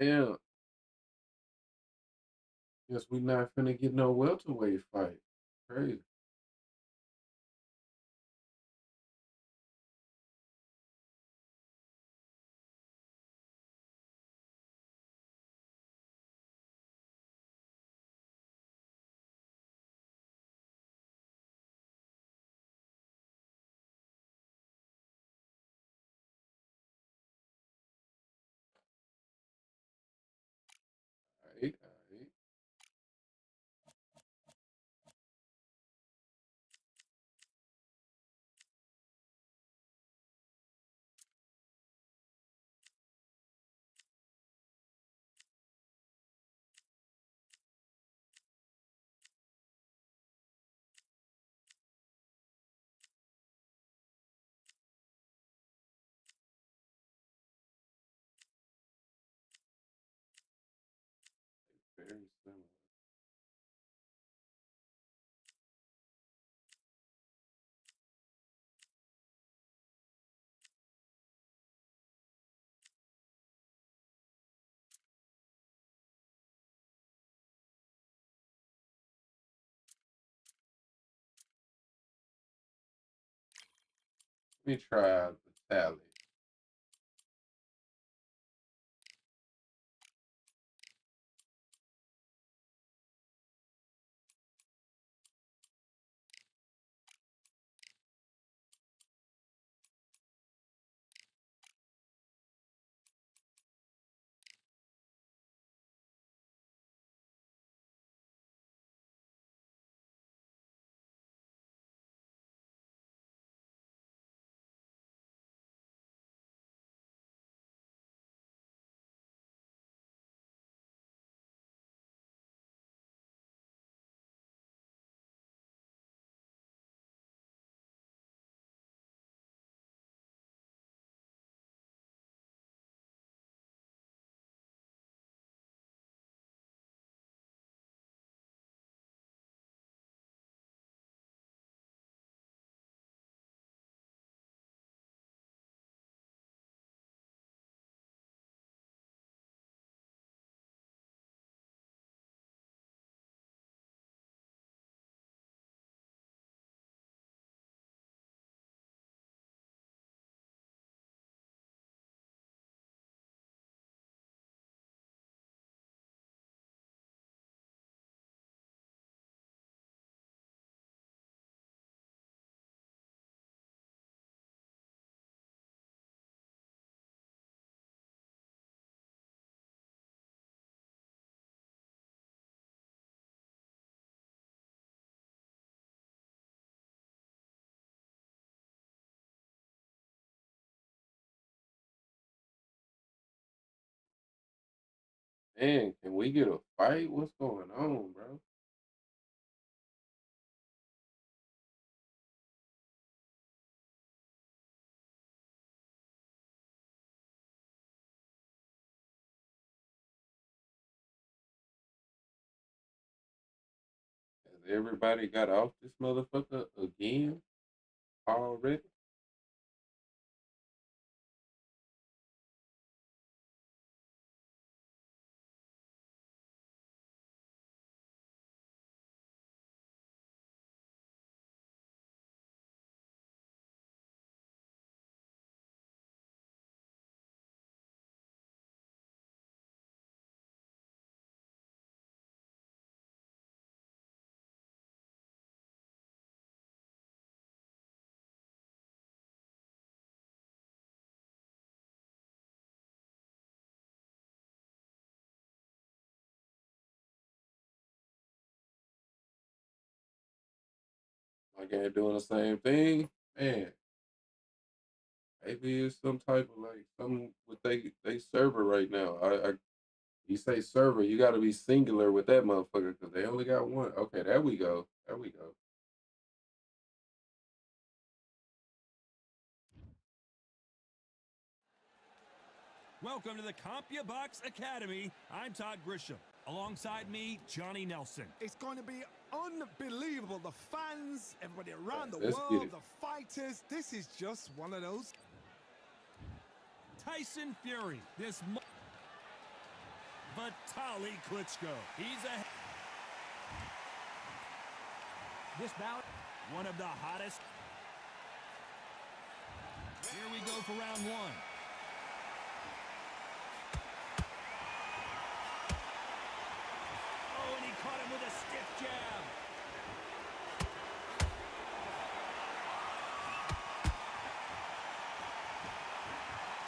Yeah, guess we not finna get no welterweight fight. Crazy. Alright, alright. Very similar. Let me try out the tally. Man, can we get a fight? What's going on, bro? Has everybody got off this motherfucker again already? My game doing the same thing? Man, maybe it's some type of like some with they server right now. You say server, you got to be singular with that motherfucker because they only got one. Okay, there we go. There we go. Welcome to the CompuBox Academy. I'm Todd Grisham. Alongside me, Johnny Nelson. It's going to be unbelievable. The fans, everybody All around right, the let's get world, it. the fighters. This is just one of those. Tyson Fury. Vitaly Klitschko. He's a... This bout, one of the hottest. Here we go for round one. Oh, and he caught him with a stiff jab.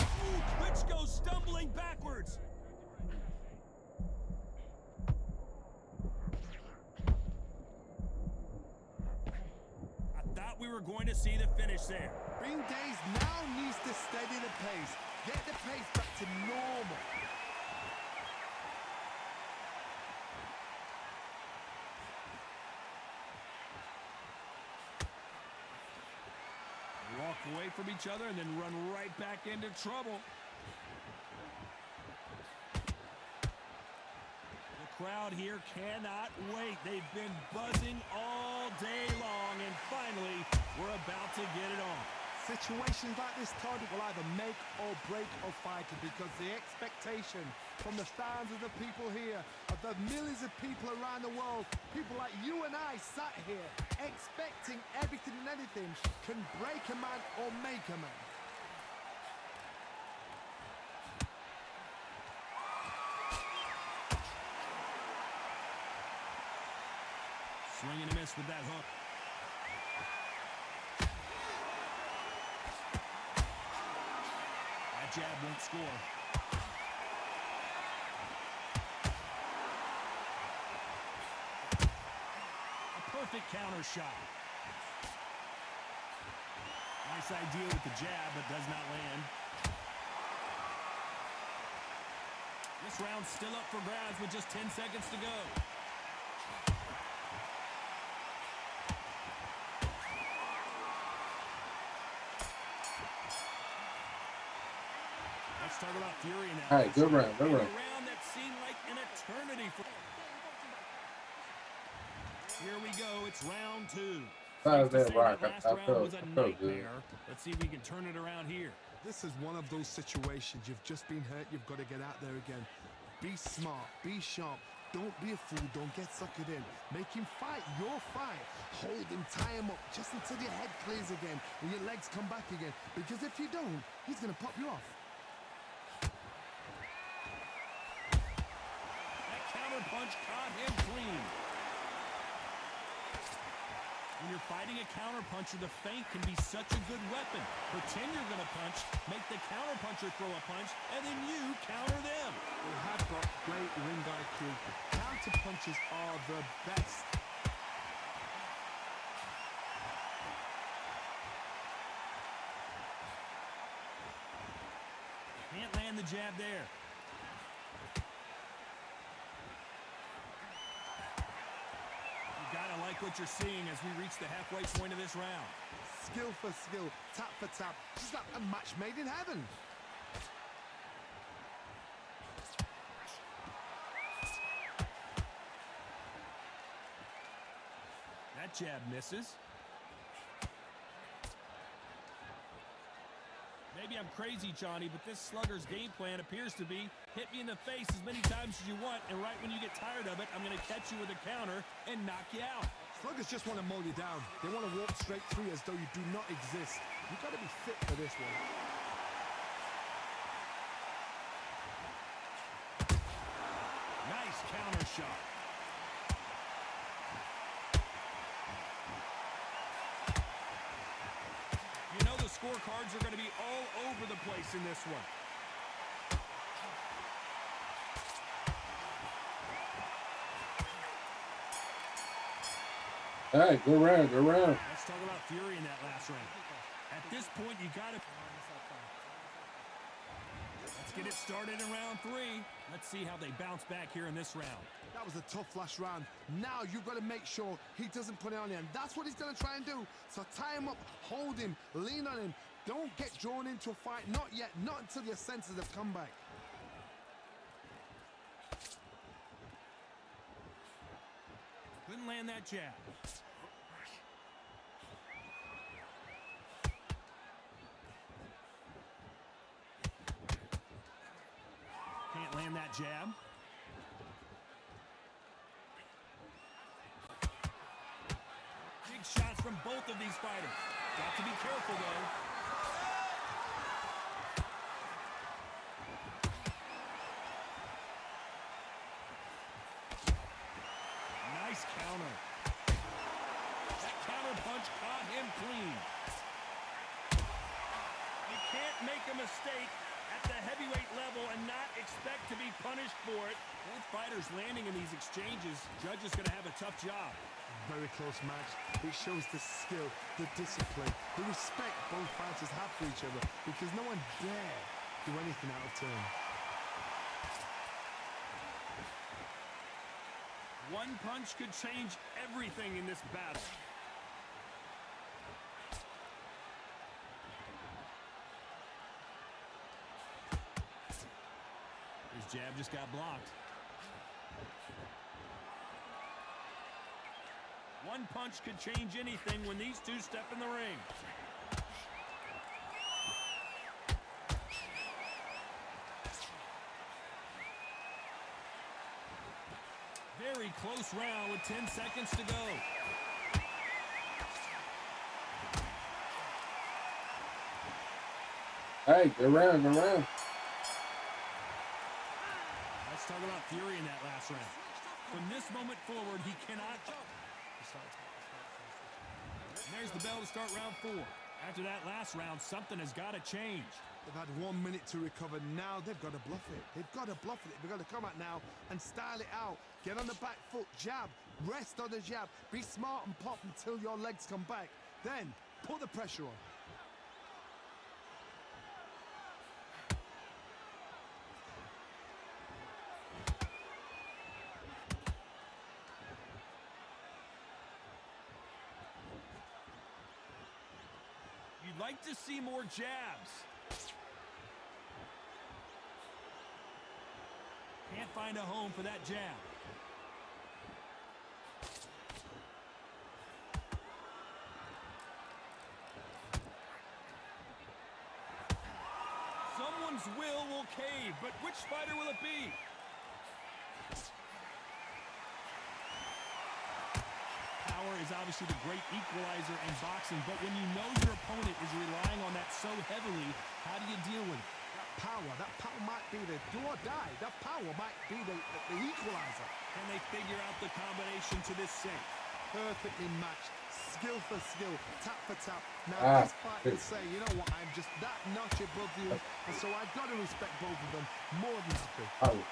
Ooh, Klitschko stumbling backwards. I thought we were going to see the finish there. Green Days now needs to steady the pace. Get the pace back to normal. They walk away from each other and then run right back into trouble. The crowd here cannot wait. They've been buzzing all day long, and finally, we're about to get it on. Situations like this, Todd, will either make or break a fighter, because the expectation from the fans of the people here, of the millions of people around the world, people like you and I sat here expecting everything and anything, can break a man or make a man. Swing and a miss with that hook. That jab won't score. A perfect counter shot. Nice idea with the jab, but does not land. This round's still up for grabs with just 10 seconds to go. Let's talk about Fury now. All right, good round, good In a round. round that seemed like an eternity for... Here we go, it's round two. How's Safe to that say rock? last I round felt- was a I felt good. nightmare. Let's see if we can turn it around here. This is one of those situations. You've just been hurt. You've got to get out there again. Be smart. Be sharp. Don't be a fool. Don't get suckered in. Make him fight your fight. Hold him. Tie him up just until your head clears again and your legs come back again. Because if you don't, he's going to pop you off. That counter punch caught him clean. When you're fighting a counter puncher, the feint can be such a good weapon. Pretend you're going to punch, make the counter puncher throw a punch, and then you counter them. They have got great ring IQ. Counter punches are the best. Can't land the jab there. You gotta like what you're seeing as we reach the halfway point of this round. Skill for skill. Tap for tap. Just like a match made in heaven. That jab misses. Maybe I'm crazy, Johnny, but this slugger's game plan appears to be hit me in the face as many times as you want, and right when you get tired of it, I'm going to catch you with a counter and knock you out. Sluggers just want to mow you down. They want to walk straight through as though you do not exist. You've got to be fit for this one. Nice counter shot. You know the scorecards are going to be all over the place in this one. All right, good round, good round. Let's talk about Fury in that last round. At this point, you got to... Let's get it started in round three. Let's see how they bounce back here in this round. That was a tough last round. Now you've got to make sure he doesn't put it on you. And that's what he's going to try and do. So tie him up, hold him, lean on him. Don't get drawn into a fight. Not yet. Not until your senses have come back. Couldn't land that jab. Can't land that jab. both of these fighters. Got to be careful, though. Nice counter. That counter punch caught him clean. You can't make a mistake at the heavyweight level and not expect to be punished for it. Both fighters landing in these exchanges. Judge is going to have a tough job. Very close match. It shows the skill, the discipline, the respect both fighters have for each other, because no one dare do anything out of turn. One punch could change everything in this battle. His jab just got blocked. One punch could change anything when these two step in the ring. Very close round with 10 seconds to go. Hey, good round, good round. Let's talk about Fury in that last round. From this moment forward, he cannot... And there's the bell to start round 4. After that last round, something has got to change. They've had 1 minute to recover. Now they've got to bluff it. They've got to bluff it. They've got to come out now and style it out. Get on the back foot, jab, rest on the jab. Be smart and pop until your legs come back. Then put the pressure on. You'd like to see more jabs. Can't find a home for that jab. Someone's will cave, but which fighter will it be? Power is obviously the great equalizer in boxing, but when you know your opponent is relying on that so heavily, how do you deal with it? That power might be the do or die. That power might be the equalizer. Can they figure out the combination to this sink? Perfectly matched, skill for skill, tap for tap. Now this fight will say, you know what, I'm just that notch above you, and so I've got to respect both of them more than happy.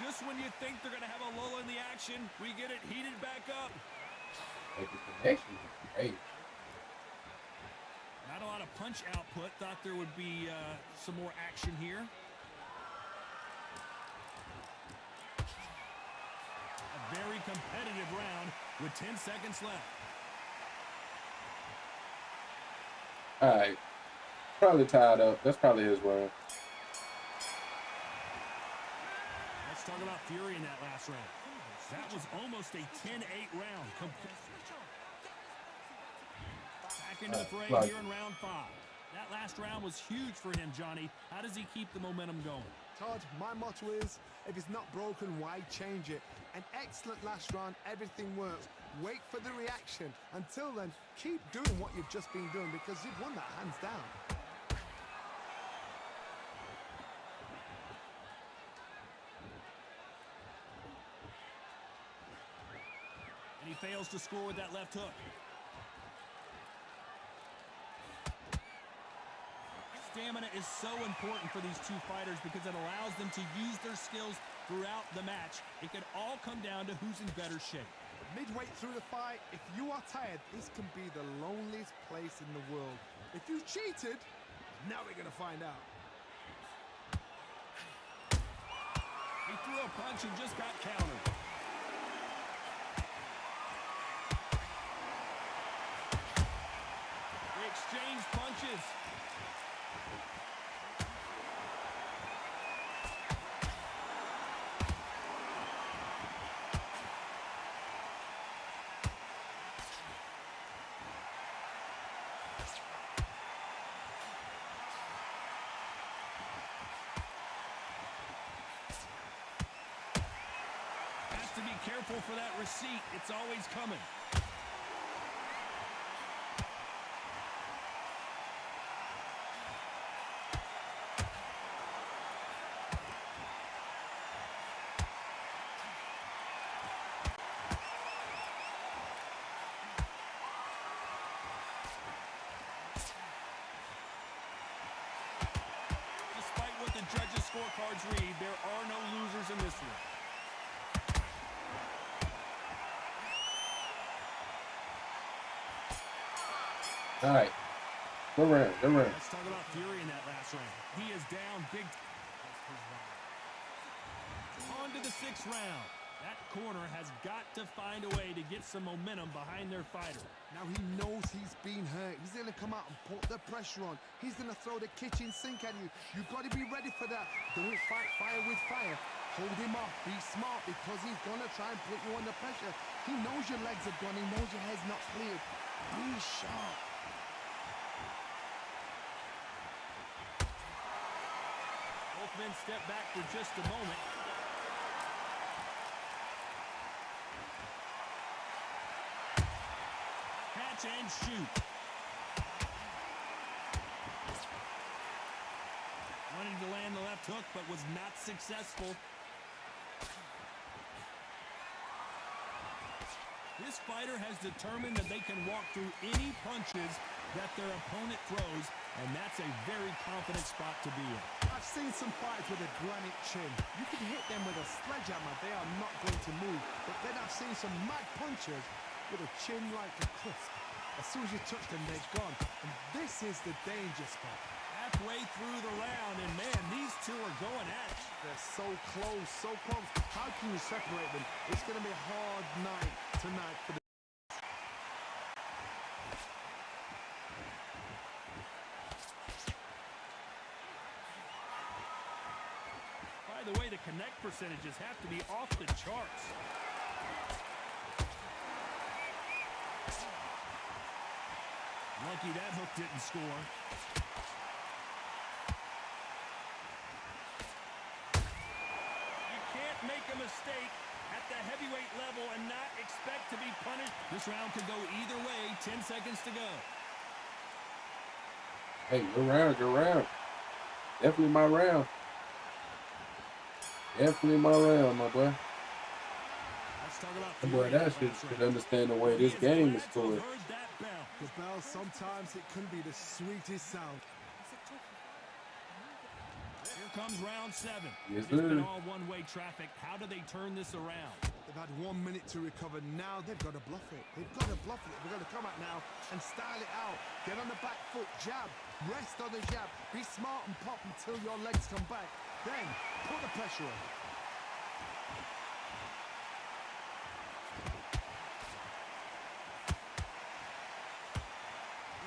Just when you think they're going to have a lull in the action, we get it heated back up. Hey. Not a lot of punch output. Thought there would be some more action here. A very competitive round with 10 seconds left. All right. Probably tied up. That's probably his round. Let's talk about Fury in that last round. That was almost a 10-8 round. Back into the fray here in round 5. That last round was huge for him, Johnny. How does he keep the momentum going? Todd, my motto is, if it's not broken, why change it? An excellent last round, everything works. Wait for the reaction. Until then, keep doing what you've just been doing, because you've won that hands down. And he fails to score with that left hook. Stamina is so important for these two fighters because it allows them to use their skills throughout the match. It can all come down to who's in better shape. Midway through the fight, if you are tired, this can be the loneliest place in the world. If you cheated, now we're going to find out. He threw a punch and just got countered. They exchanged punches. Has to be careful for that receipt. It's always coming. Despite what the judges' scorecards read, there are no losers in this one. All right. Go round. Let's talk about Fury in that last round. He is down big. On to the 6th round. That corner has got to find a way to get some momentum behind their fighter. Now he knows he's been hurt. He's going to come out and put the pressure on. He's going to throw the kitchen sink at you. You've got to be ready for that. Don't fight fire with fire. Hold him off. Be smart because he's going to try and put you under pressure. He knows your legs are gone. He knows your head's not cleared. Be sharp. Both men step back for just a moment. Catch and shoot. Wanted to land the left hook, but was not successful. This fighter has determined that they can walk through any punches that their opponent throws, and that's a very confident spot to be in. I've seen some fights with a granite chin. You can hit them with a sledgehammer, they are not going to move. But then I've seen some mad punchers with a chin like a crisp. As soon as you touch them, they're gone. And this is the danger spot. Halfway through the round, and man, these two are going at it. They're so close, so close. How can you separate them? It's going to be a hard night tonight for the... By the way, the connect percentages have to be off the charts. Lucky that hook didn't score. You can't make a mistake at the heavyweight level and not expect to be punished. This round could go either way. 10 seconds to go. Hey, good round. Definitely my round. Definitely my round, my boy. Let's talk about Boy, that shit should understand the way this game is scored. The bell, sometimes it can be the sweetest sound. Here comes round 7. Yes, It's been sir. all one-way traffic. How do they turn this around? They've had 1 minute to recover. Now they've got to bluff it. They've got to bluff it. They've got to come out now and style it out. Get on the back foot, jab. Rest on the jab. Be smart and pop until your legs come back. Then put the pressure on.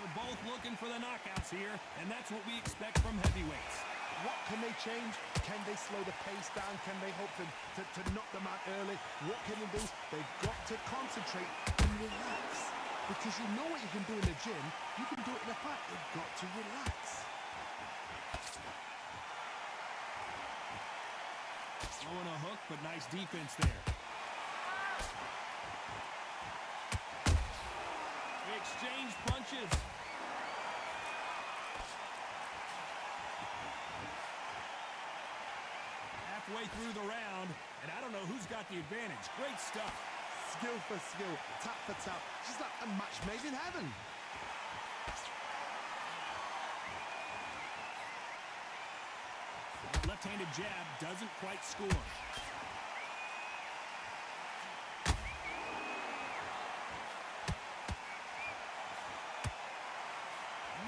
We're both looking for the knockouts here, and that's what we expect from heavyweights. What can they change? Can they slow the pace down? Can they hope to knock them out early? What can they do? They've got to concentrate and relax. Because you know what you can do in the gym, you can do it in the fight. You've got to relax. Throwing a hook, but nice defense there. They exchange punches. Halfway through the round, and I don't know who's got the advantage. Great stuff. Skill for skill, tap for tap. Just like a match made in heaven. Left-handed jab doesn't quite score.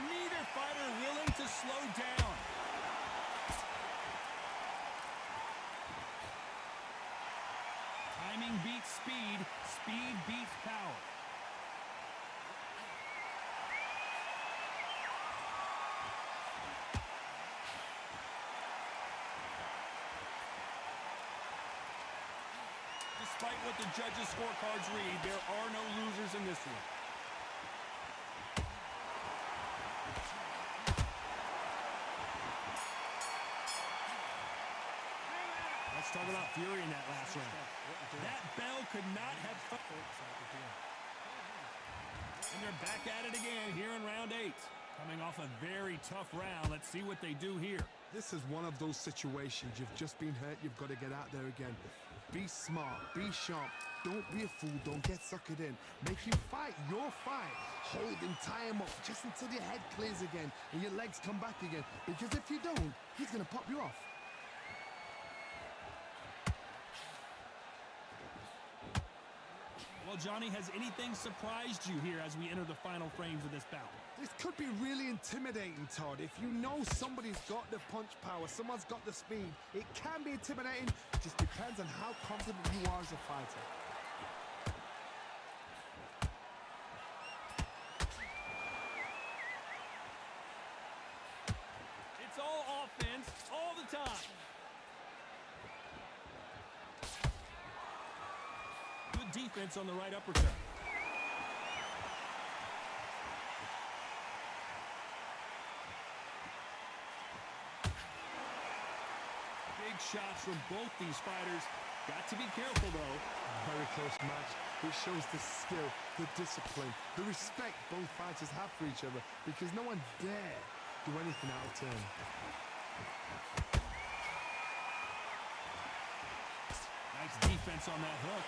Neither fighter willing to slow down. Timing beats speed. Speed beats power. Despite what the judges' scorecards read, there are no losers in this one. Let's Let's talk about fury in that last round. That bell could not have... And they're back at it again here in round 8. Coming off a very tough round. Let's see what they do here. This is one of those situations. You've just been hurt. You've got to get out there again. Be smart. Be sharp. Don't be a fool. Don't get suckered in. Make him fight your fight. Hold him, tie him up just until your head clears again and your legs come back again. Because if you don't, he's going to pop you off. Well, Johnny, has anything surprised you here as we enter the final frames of this bout? This could be really intimidating, Todd. If you know somebody's got the punch power, someone's got the speed, it can be intimidating. It just depends on how confident you are as a fighter. It's all offense all the time. Good defense on the right uppercut. Big shots from both these fighters. Got to be careful, though. Very close match. It shows the skill, the discipline, the respect both fighters have for each other because no one dare do anything out of turn. Nice defense on that hook.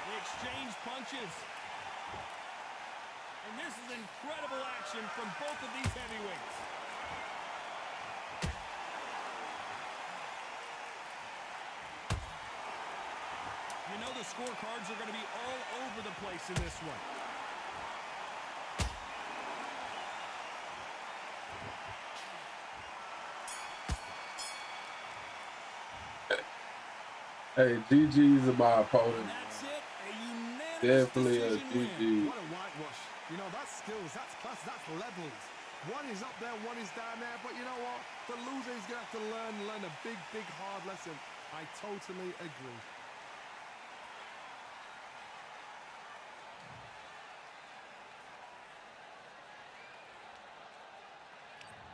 They exchange punches. And this is incredible action from both of these heavyweights. You know the scorecards are going to be all over the place in this one. Hey, GG's of my opponent. And that's it. A unanimous Definitely a decision win. GG. What a whitewash. You know, that's skills, that's class, that's levels. One is up there, one is down there, but you know what? The loser is going to have to learn a big, big, hard lesson. I totally agree.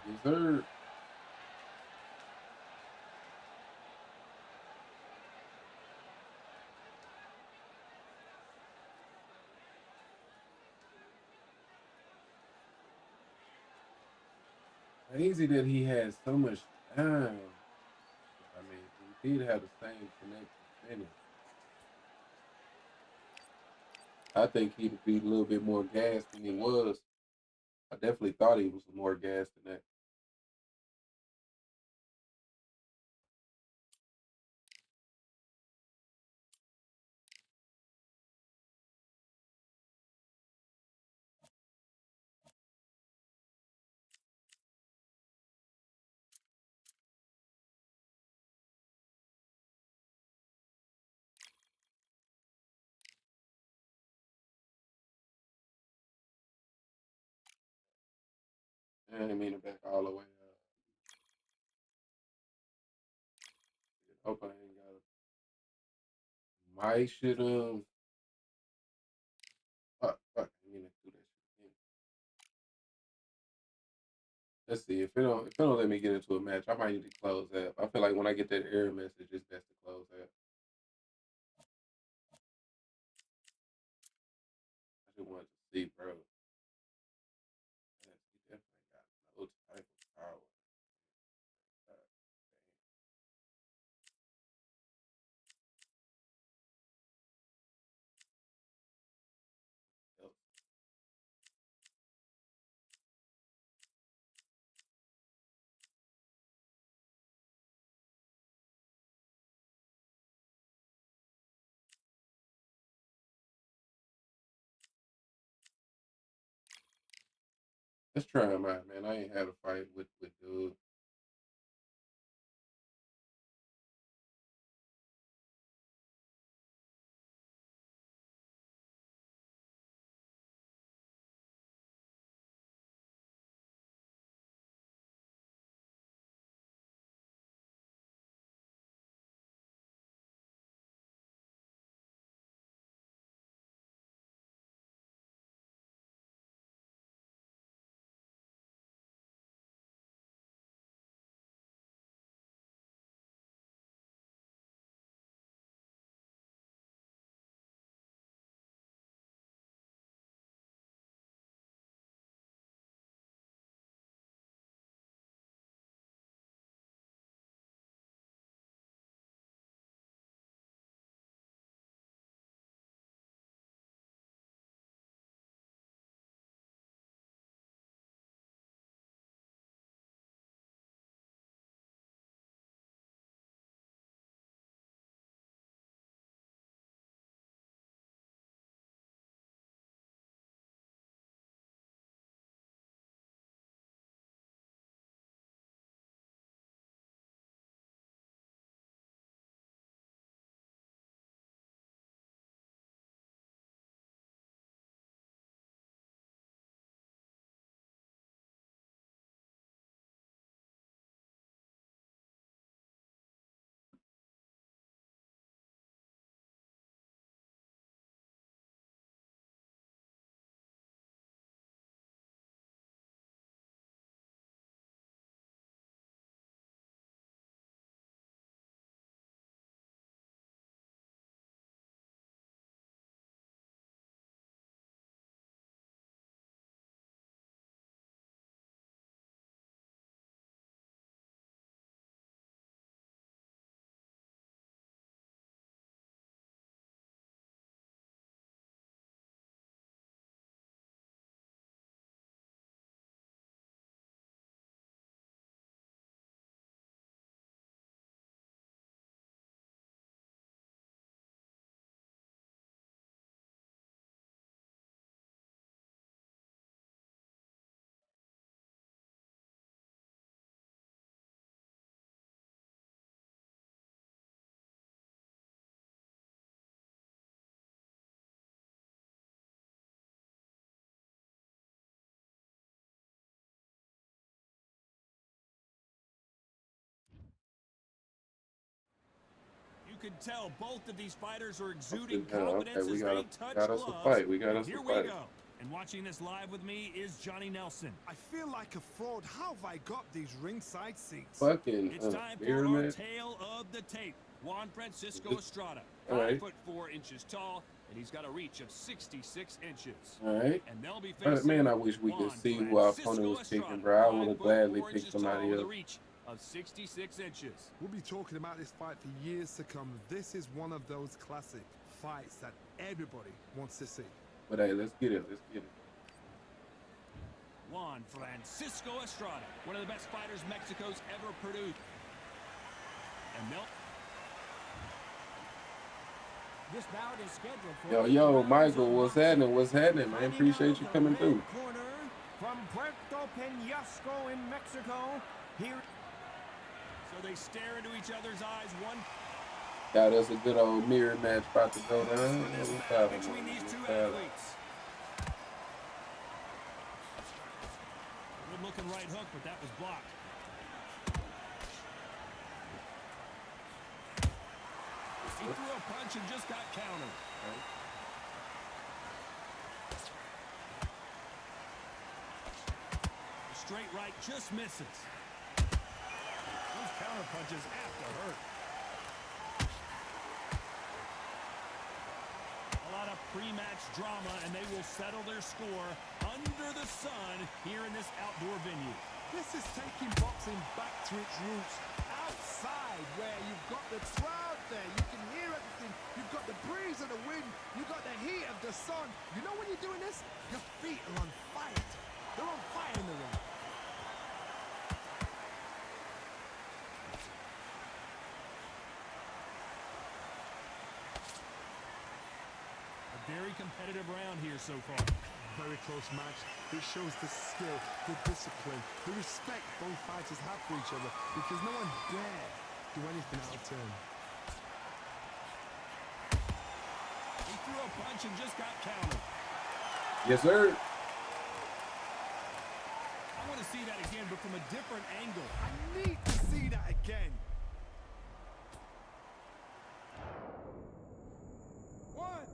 Yes, sir. Crazy that he had so much time. I mean, he did have the same connection finish. I think he'd be a little bit more gassed than he was. I definitely thought he was more gassed than that. I didn't mean to back all the way up. Hope I ain't got it. Might should fuck, I didn't mean to do that shit again. Let's see if it don't let me get into a match. I might need to close that. I feel like when I get that error message, it's best to close that. I just wanted to see, bro. Yes, he definitely got no type of power. God damn. Let's try him out, man. I ain't had a fight with dude. could tell both of these fighters are Okay, exuding confidence we as gotta they touch got us a gloves. fight. We got And us a here we fight. go. And watching this live with me is Johnny Nelson. I feel like a fraud. How have I got these ringside seats? Fucking It's time for mirror our match. tale of the tape. Juan Francisco Estrada, All right. 5'4" tall, and he's got a reach of 66 inches. All right. And they'll be facing Man, I wish we could Juan see who our Francisco opponent was Estrada, picking, bro. I would have 5'4" gladly picked inches tall somebody with a else. reach of 66 inches. We'll be talking about this fight for years to come. This is one of those classic fights that everybody wants to see. But hey, let's get it. Let's get it. Juan Francisco Estrada, one of the best fighters Mexico's ever produced. And they'll... This bout is scheduled for Yo, Michael, what's happening? What's happening, man? Appreciate you coming through. Corner from Puerto Peñasco in Mexico. Here. So they stare into each other's eyes. One Yeah, that's a good old mirror match about to go down. between these two athletes. Good looking right hook, but that was blocked. He threw a punch and just got countered. The straight right just misses. Those counter punches have to hurt. A lot of pre-match drama, and they will settle their score under the sun here in this outdoor venue. This is taking boxing back to its roots. Outside, where you've got the crowd there, you can hear everything. You've got the breeze of the wind. You've got the heat of the sun. You know when you're doing this? Your feet are on fire. They're on fire in the ring. A very competitive round here so far. Very close match. It shows the skill, the discipline, the respect both fighters have for each other because no one dare do anything out of turn. He threw a punch and just got countered. Yes, sir. I want to see that again, but from a different angle. I need to see that again. One,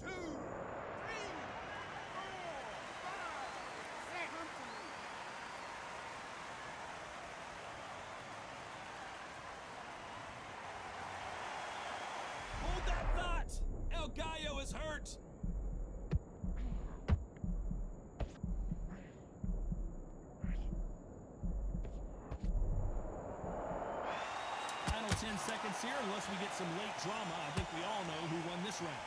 two, three, four, five, six. Hold that thought! El Gallo is hurt! Final 10 seconds here, unless we get some late drama. I think we all know who won this round.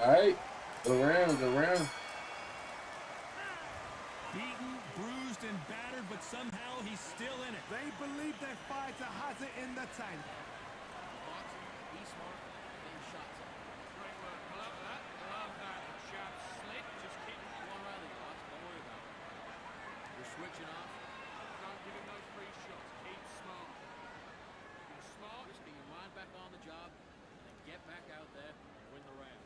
All right. Go round, go round. Beaten, bruised, and battered, but somehow he's still in it. They believe their fighter has it in the tank. Be smart, then shots up. Great work. I love that. I love that. The shot slick. Just keep one round the box. Don't worry about it. You're switching off. Don't give him those free shots. Keep smart. You're smart. Just get your mind back on the job and get back out there and win the round.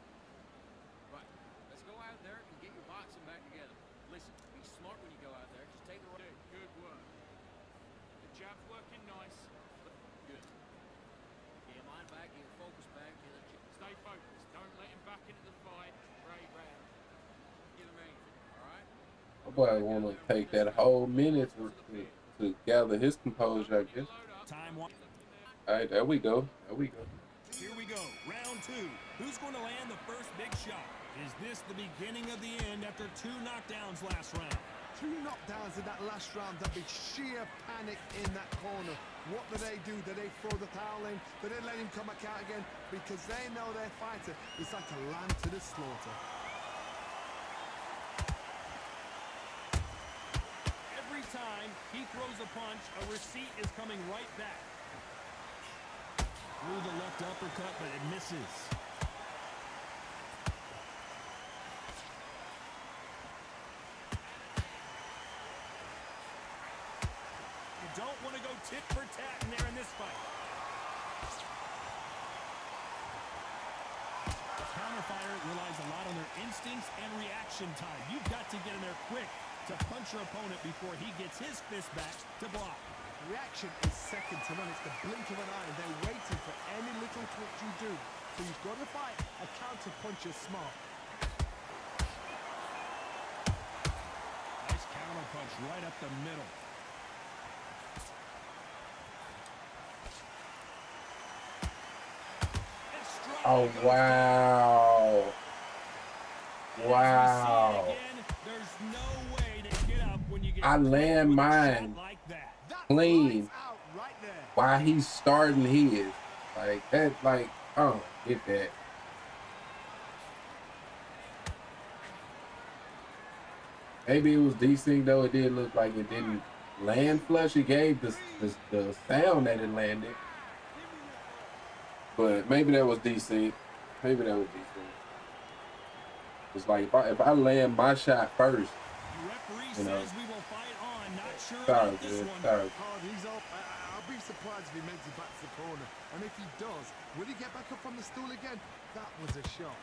Right. Let's go out there and get your boxing back together. Listen, be smart when you go out there. Just take the right. Good work. The jab's working nice. Good. Get your mind back, get your focus back, stay focused. Don't let him back into the fight. Great round. Give him anything, alright? My boy want to take that whole minute to gather his composure, I guess. Time one. All right, there we go. There we go. Here we go, round two. Who's going to land the first big shot? Is this the beginning of the end after 2 knockdowns last round? 2 knockdowns in that last round. There'll be sheer panic in that corner. What do? Do they throw the towel in? Do they let him come back out again? Because they know their fighter is like a lamb to the slaughter. Every time he throws a punch, a receipt is coming right back. Through the left uppercut, but it misses. You don't want to go tit for tat in there in this fight. The counter fighter relies a lot on their instincts and reaction time. You've got to get in there quick to punch your opponent before he gets his fist back to block. Reaction is second to none. It's the blink of an eye, and they're waiting for any little twitch you do. So you've got to fight a counter puncher smart. Nice counter punch right up the middle. Oh, wow. Wow. There's no way to get up when you get I land mine like that. clean Out right there. while he's starting his. Like, that, like, I don't get that. Maybe it was decent, though. It did look like it didn't land flush. It gave the sound that it landed. But maybe that was decent. Maybe that was decent. It's like if I land my shot first, you know. Says we will fight on. Not sure Sorry, about this dude. one. Sorry. Oh, he's up. I'll be surprised if he makes it back to the corner. And if he does, will he get back up on the stool again? That was a shot.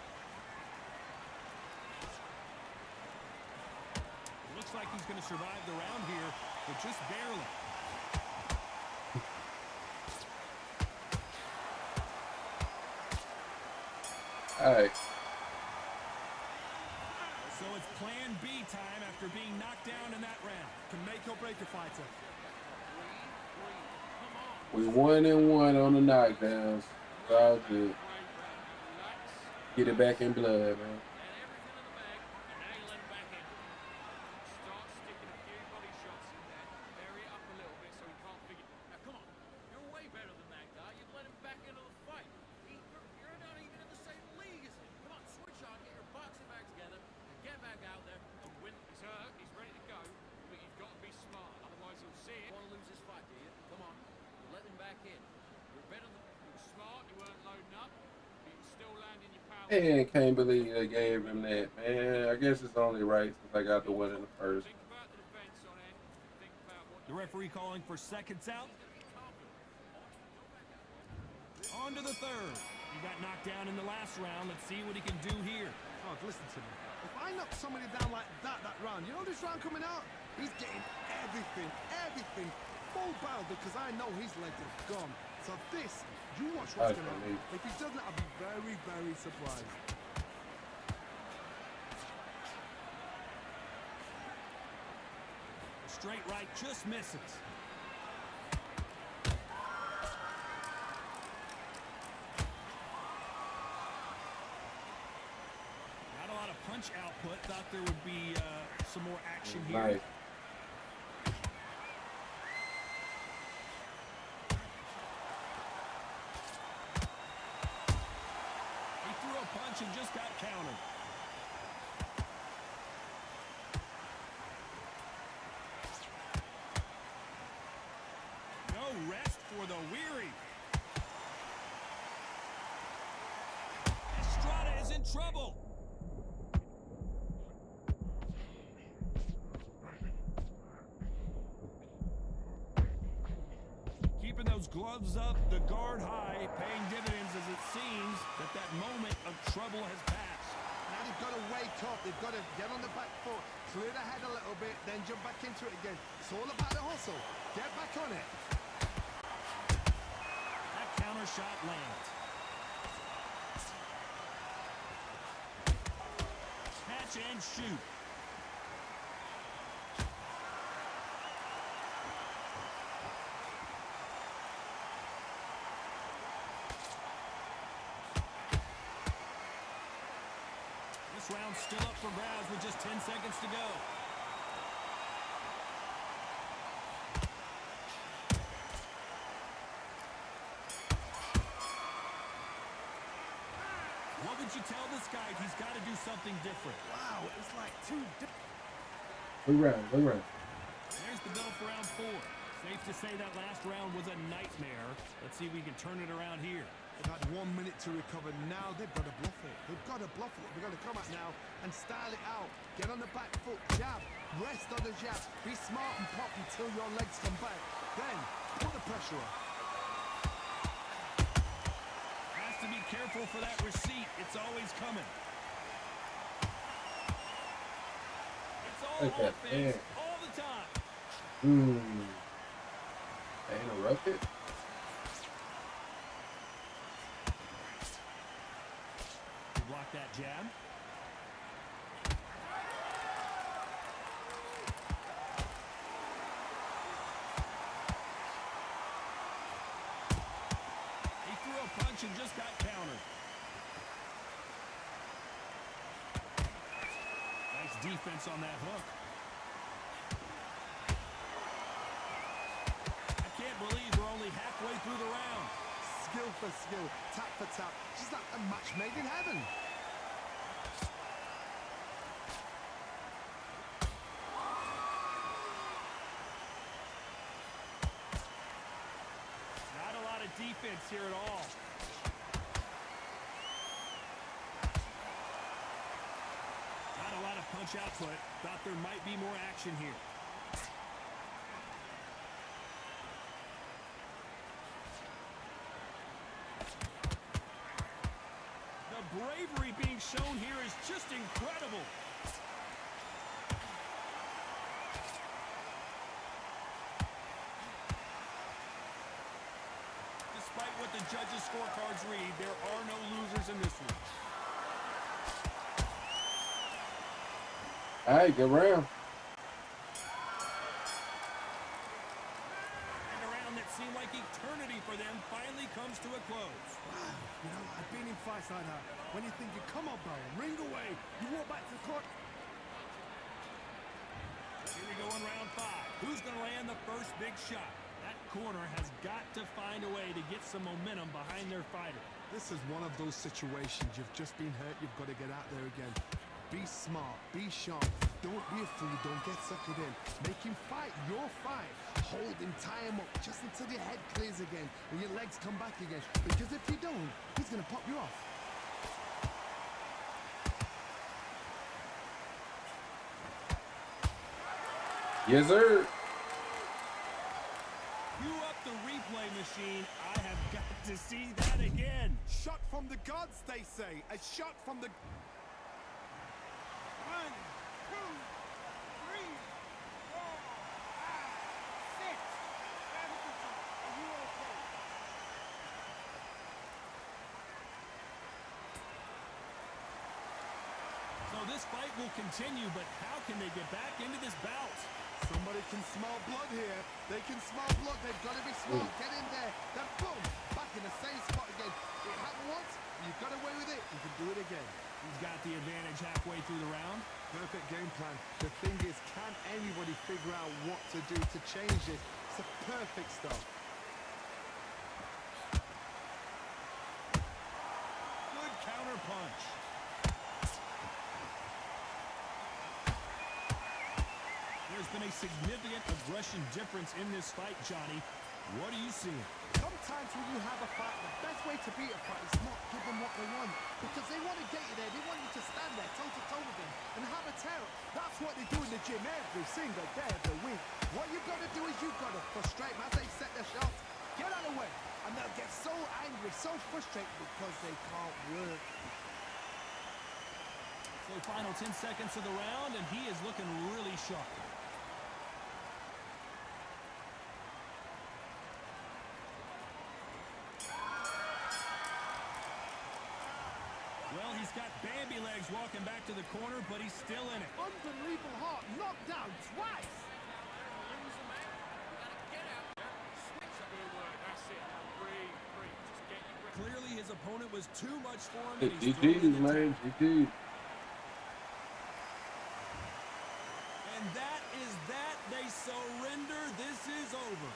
Looks like he's going to survive the round here, but just barely. All right. So it's plan B time after being knocked down in that round. Can make or break a fighter. We 1-1 on the knockdowns. It's all good. Get it back in blood, man. Man, can't believe they gave him that, man. I guess it's only right since I got the win in the first. The referee calling for seconds out. On to the third. He got knocked down in the last round. Let's see what he can do here. Oh, listen to me. If I knock somebody down like that round, you know this round coming out? He's getting everything full bound because I know his legs are gone. So this, you watch what's going to happen. If he doesn't, I'll be very, very surprised. Straight right just misses. Not a lot of punch output. Thought there would be some more action here. Nice. And just got countered. No rest for the weary. Estrada is in trouble. Keeping those gloves up, the guard high, paying dividends as it seems that moment of trouble has passed. Now they've got to wake up. They've got to get on the back foot, clear the head a little bit, then jump back into it again. It's all about the hustle. Get back on it. That counter shot lands. Catch and shoot. This round's still up for grabs with just 10 seconds to go. What would you tell this guy? He's got to do something different. Wow, it's like two different. Good round. There's the bell for round 4. Safe to say that last round was a nightmare. Let's see if we can turn it around here. They've had 1 minute to recover. Now they've got to bluff it. They've got to bluff it. They've got to come out now and style it out. Get on the back foot, jab, rest on the jab. Be smart and pop until your legs come back. Then put the pressure on. Has to be careful for that receipt. It's always coming. It's all offense all the time. They interrupted. Block that jab. He threw a punch and just got countered. Nice defense on that hook. I can't believe we're only halfway through the round. Skill for skill, tap for tap. Just like a match made in heaven. Not a lot of defense here at all. Not a lot of punch output. Thought there might be more action here. The bravery being shown here is just incredible. Despite what the judges' scorecards read, there are no losers in this one. All right, good round. And a round that seemed like eternity for them finally comes to a close. You know, I've been in fights like that. When you think you come on, Baron, ring away. You walk back to the court. Here we go in round 5. Who's going to land the first big shot? That corner has got to find a way to get some momentum behind their fighter. This is one of those situations. You've just been hurt. You've got to get out there again. Be smart. Be sharp. Don't be a fool. Don't get suckered in. Make him fight your fight. Hold him, tie him up just until your head clears again and your legs come back again. Because if you don't, he's going to pop you off. Yes, sir. Cue up the replay machine. I have got to see that again. Shot from the gods, they say. A shot from the... 1, 2, 3, 4, 5, 6. Are you okay? So this fight will continue, but how can they get back into this bout? Somebody can smell blood here. They can smell blood. They've got to be smart. Get in there. Then boom, back in the same spot again. It happened once. You got away with it. You can do it again. He's got the advantage halfway through the round. Perfect game plan. The thing is, can anybody figure out what to do to change it? It's a perfect start. Good counter punch. There's been a significant aggression difference in this fight, Johnny. What are you seeing? Sometimes when you have a fight, the best way to beat a fight is not give them what they want. Because they want to get you there. They want you to stand there toe-to-toe with them and have a terror. That's what they do in the gym every single day of the week. What you've got to do is you've got to frustrate them as they set their shots. Get out of the way. And they'll get so angry, so frustrated because they can't work. So final 10 seconds of the round, and he is looking really sharp. Well, he's got Bambi legs walking back to the corner, but he's still in it. Unbelievable heart, knocked down twice. Loser, man. You gotta get out there. Switch up. Good work. That's it. Breathe, breathe. Just get your breath. Clearly, his opponent was too much for him. And he's GG's, throwing in the man. towel. GG. And that is that. They surrender. This is over.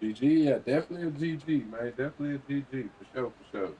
GG, yeah, definitely a GG, man. Definitely a GG, for sure, for sure.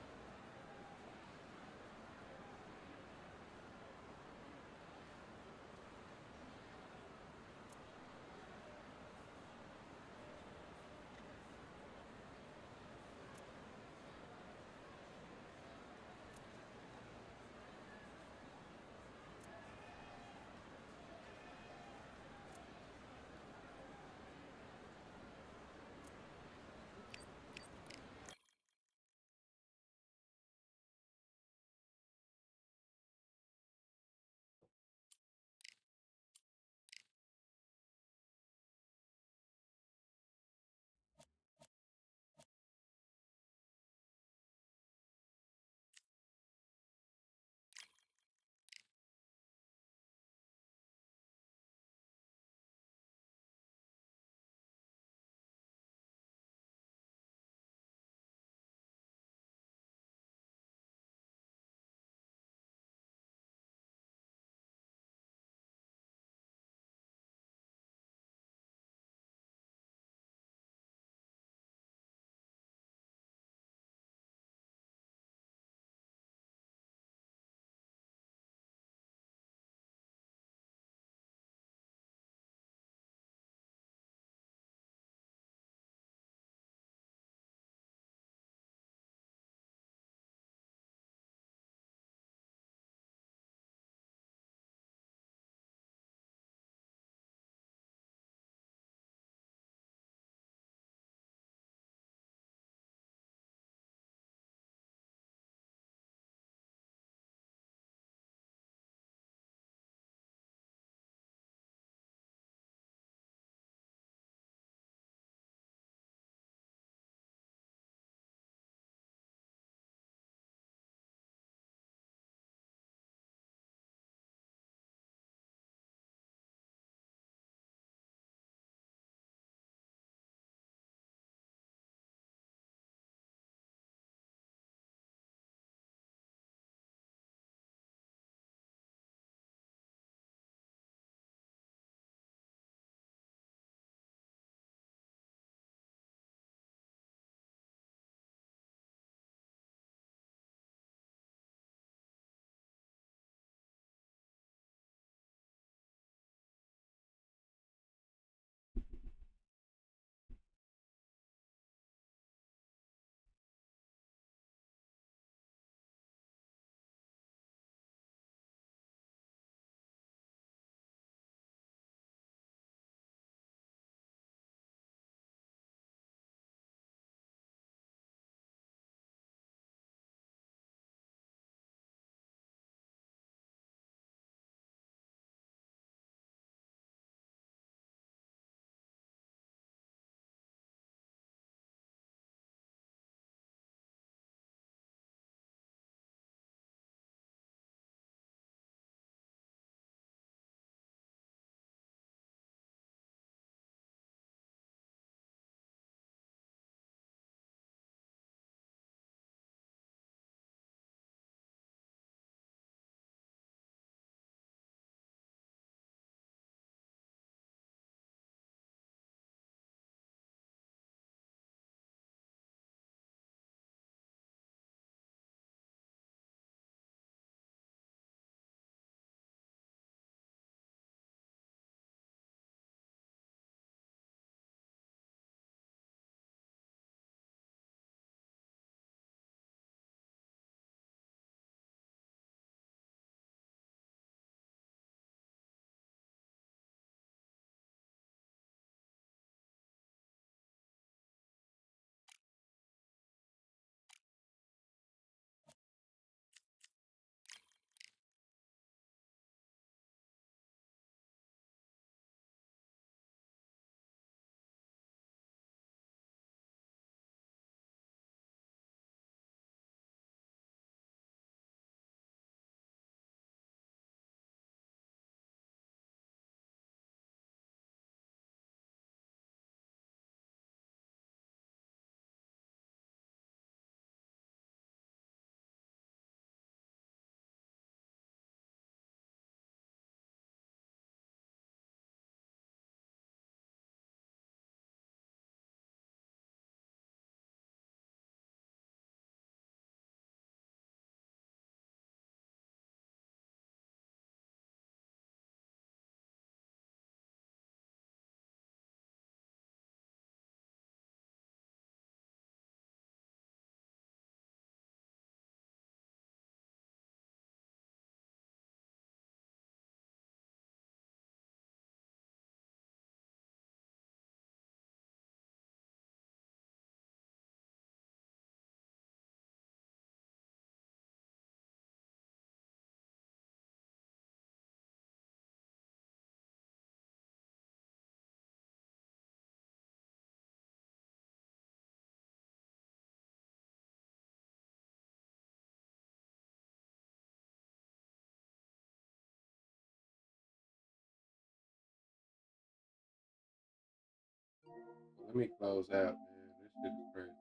Let me close out, man. This shit is crazy.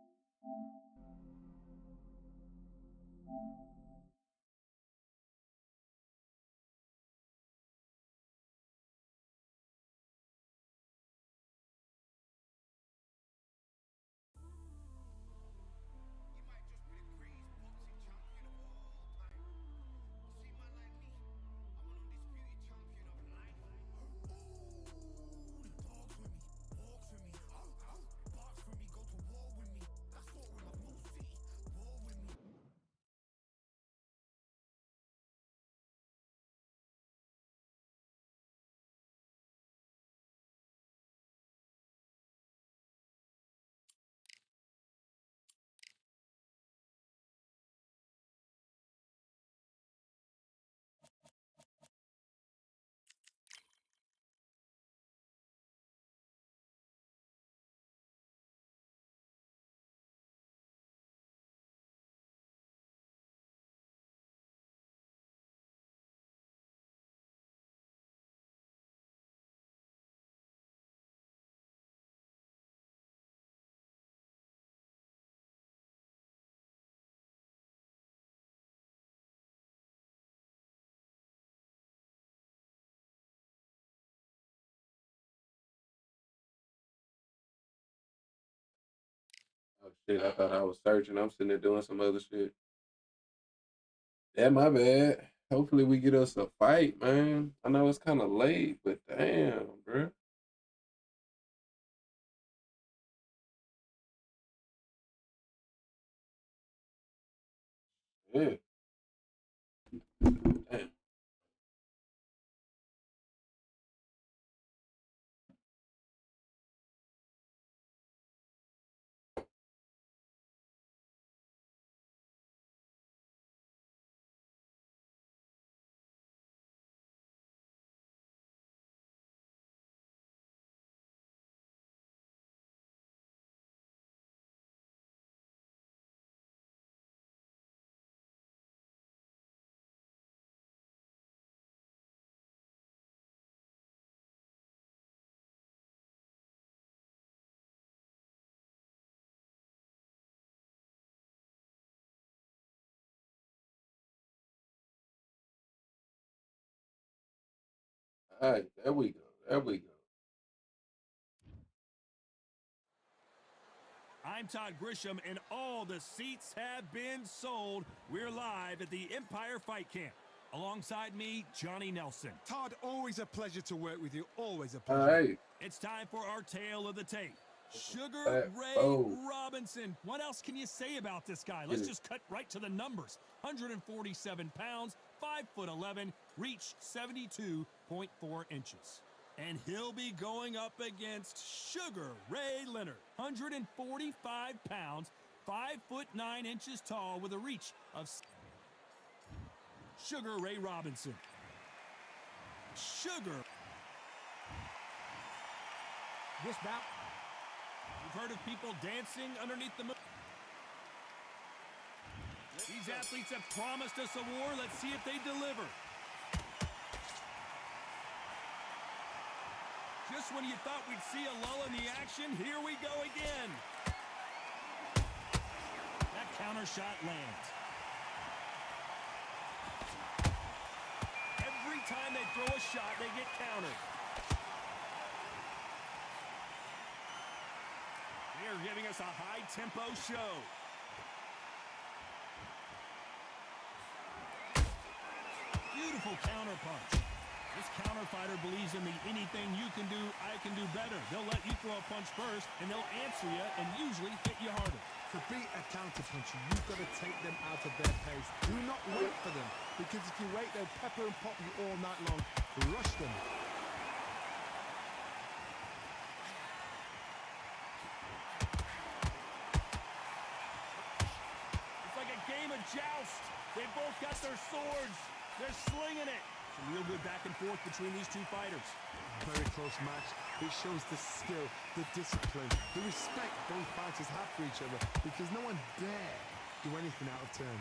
Oh shit, I thought I was searching. I'm sitting there doing some other shit. Yeah, my bad. Hopefully we get us a fight, man. I know it's kind of late, but damn, bro. Yeah, damn. All right, there we go. There we go. I'm Todd Grisham, and all the seats have been sold. We're live at the Empire Fight Camp. Alongside me, Johnny Nelson. Todd, always a pleasure to work with you. Always a All pleasure. right. It's time for our tale of the tape. Sugar Fat Ray Bo. Robinson. What else can you say about this guy? Get Let's it. just cut right to the numbers. 147 pounds, 5'11", reach 72.4 inches. And he'll be going up against Sugar Ray Leonard. 145 pounds, 5'9" tall with a reach of Sugar Ray Robinson. Sugar. This bout. You've heard of people dancing underneath the moon. These athletes have promised us a war. Let's see if they deliver. Just when you thought we'd see a lull in the action, here we go again. That counter shot lands. Every time they throw a shot, they get countered. They're giving us a high-tempo show. Beautiful counter punch. This counter fighter believes in the anything you can do, I can do better. They'll let you throw a punch first, and they'll answer you and usually hit you harder. To beat a counter-puncher, you've got to take them out of their pace. Do not wait for them, because if you wait, they'll pepper and pop you all night long. Rush them. It's like a game of joust. They both got their swords. They're slinging it. Some real good back and forth between these two fighters. Very close match. It shows the skill, the discipline, the respect both fighters have for each other, because no one dare do anything out of turn.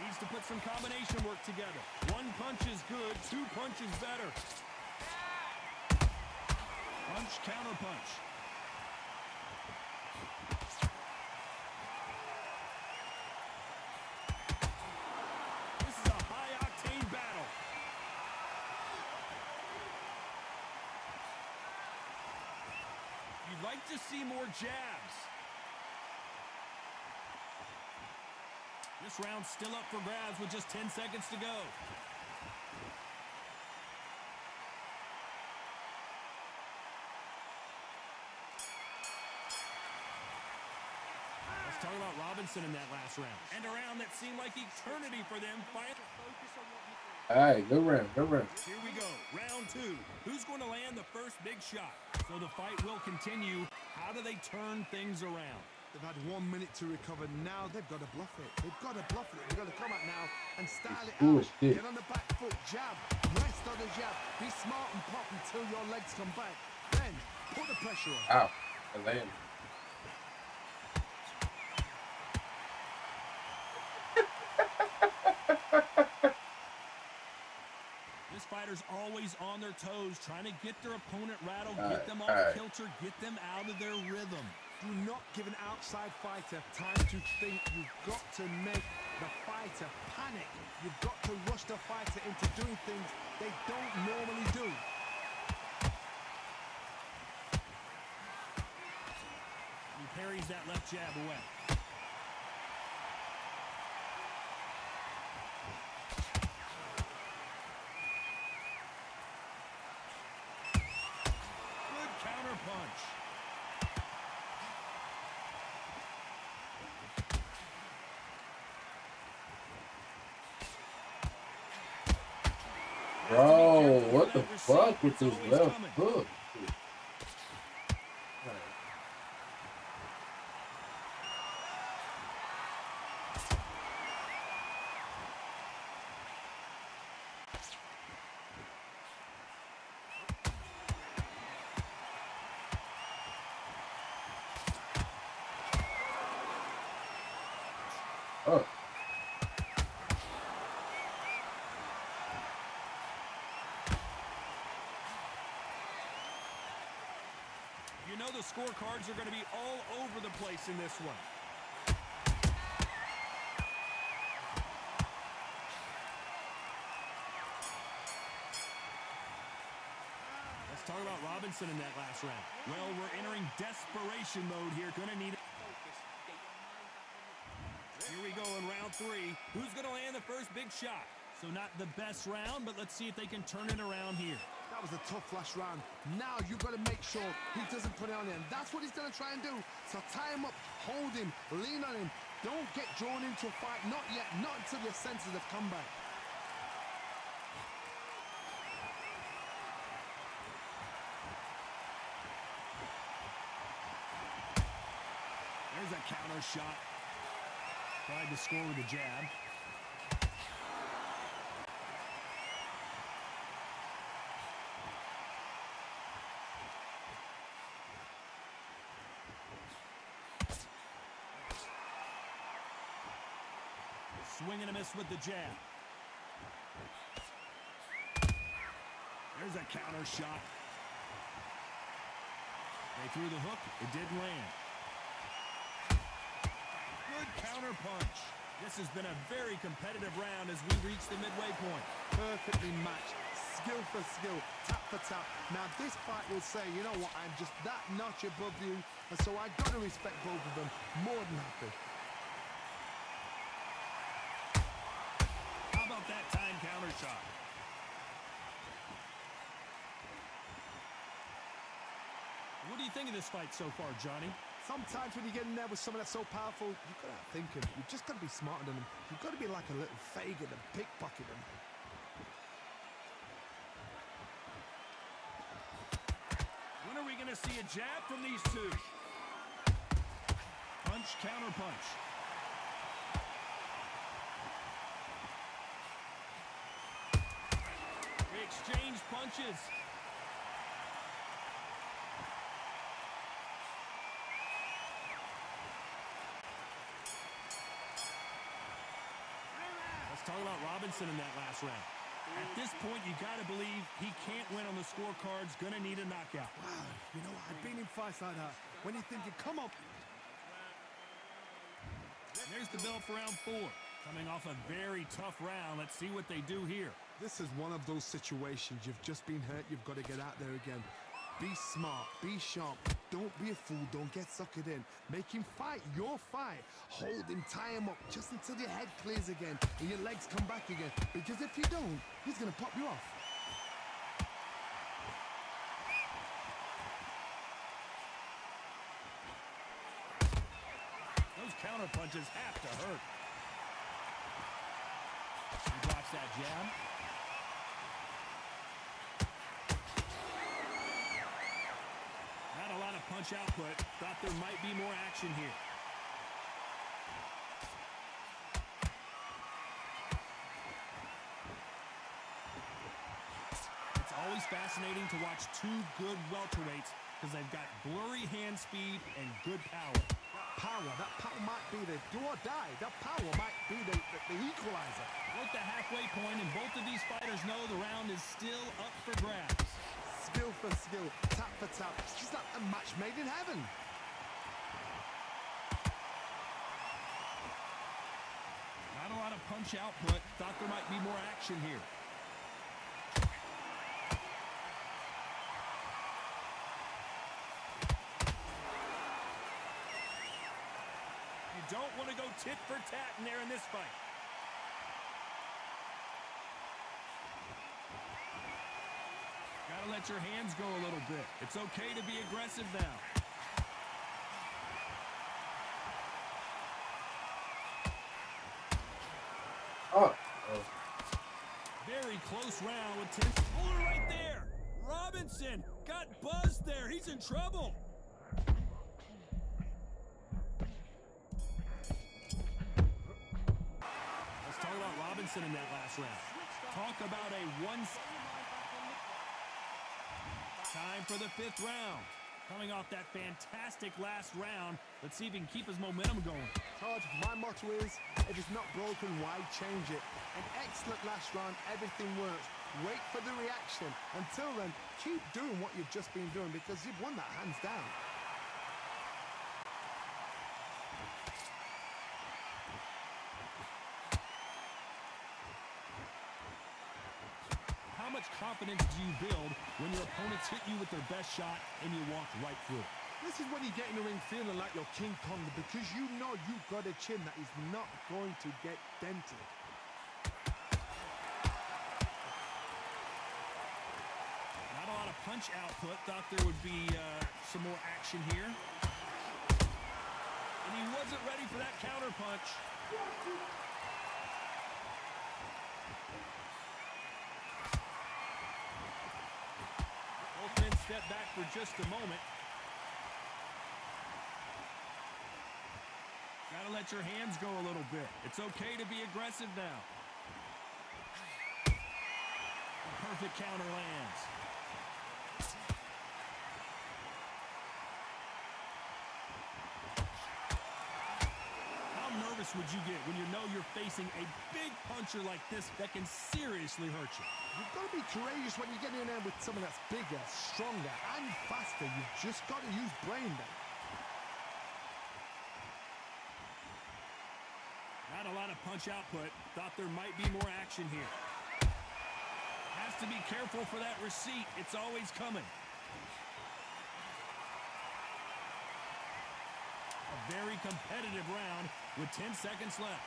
Needs to put some combination work together. One punch is good, two punches better. Punch, counter punch. This is a high-octane battle. You'd like to see more jabs. This round's still up for grabs with just 10 seconds to go. Let's talk about Robinson in that last round. And a round that seemed like eternity for them. All right, good round, good round. Here we go, round two. Who's going to land the first big shot? So the fight will continue. How do they turn things around? They've had 1 minute to recover. Now they've got to bluff it. They've got to bluff it. They've got to come out now and style it out. Get on the back foot, jab, rest on the jab. Be smart and pop until your legs come back. Then put the pressure on. Ow, I landed. This fighter's always on their toes, trying to get their opponent rattled, get them off kilter, get them out of their rhythm. Do not give an outside fighter time to think. You've got to make the fighter panic. You've got to rush the fighter into doing things they don't normally do. He parries that left jab away. Good counter punch. Bro, what the fuck with this left hook? Oh. You know the scorecards are going to be all over the place in this one. Let's talk about Robinson in that last round. Well, we're entering desperation mode here. Going to need it. Here we go in round three. Who's going to land the first big shot? So not the best round, but let's see if they can turn it around here. That was a tough last round. Now you've got to make sure he doesn't put it on him. That's what he's going to try and do. So tie him up, hold him, lean on him. Don't get drawn into a fight. Not yet. Not until your senses have come back. There's a counter shot. Tried to score with a jab. Swing and a miss with the jab. There's a counter shot. They threw the hook. It didn't land. Good counter punch. This has been a very competitive round as we reach the midway point. Perfectly matched. Skill for skill. Tap for tap. Now this fight will say, you know what, I'm just that notch above you. And so I got to respect both of them. More than happy. How about that time counter shot? What do you think of this fight so far, Johnny? Sometimes when you get in there with someone that's so powerful, you've got to outthink him. You've just got to be smarter than him. You've got to be like a little faggot and pickpocket him. When are we going to see a jab from these two? Punch, counter punch. They exchange punches. talk about Robinson in that last round. At this point, you got to believe he can't win on the scorecards. Going to need a knockout. Wow, you know, I've been in fights like that. When you're thinking, come on. There's the bell for round 4. Coming off a very tough round. Let's see what they do here. This is one of those situations. You've just been hurt. You've got to get out there again. Be smart. Be sharp. Don't be a fool. Don't get suckered in. Make him fight your fight. Hold him. Tie him up just until your head clears again and your legs come back again. Because if you don't, he's going to pop you off. Those counter punches have to hurt. He blocks that jab. Not a lot of punch output. Thought there might be more action here. It's always fascinating to watch two good welterweights because they've got blurry hand speed and good power. That power might be the do or die. That power might be the equalizer. We're at the halfway point, and both of these fighters know the round is still up for grabs. Skill for skill, tap for tap. It's just like a match made in heaven. Not a lot of punch output. Thought there might be more action here. You don't want to go tit for tat in there in this fight. Gotta let your hands go a little bit. It's okay to be aggressive now. Oh. Very close round with 10. Oh, right there. Robinson got buzzed there. He's in trouble. Let's talk about Robinson in that last round. Talk about a one. Time for the 5th round. Coming off that fantastic last round, let's see if he can keep his momentum going. Todd, my motto is, if it's not broken, why change it? An excellent last round, everything works. Wait for the reaction. Until then, keep doing what you've just been doing because you've won that hands down. How much confidence do you build when your opponents hit you with their best shot and you walk right through it? This is when you get in the ring feeling like you're King Kong because you know you've got a chin that is not going to get dented. Not a lot of punch output. Thought there would be some more action here. And he wasn't ready for that counter punch. Both men step back for just a moment. Gotta let your hands go a little bit. It's okay to be aggressive now. A perfect counter lands. How nervous would you get when you know you're facing a big puncher like this that can seriously hurt you? You've got to be courageous when you get in there with someone that's bigger, stronger, and faster. You've just got to use brain then. Not a lot of punch output. Thought there might be more action here. Has to be careful for that receipt. It's always coming. A very competitive round with 10 seconds left.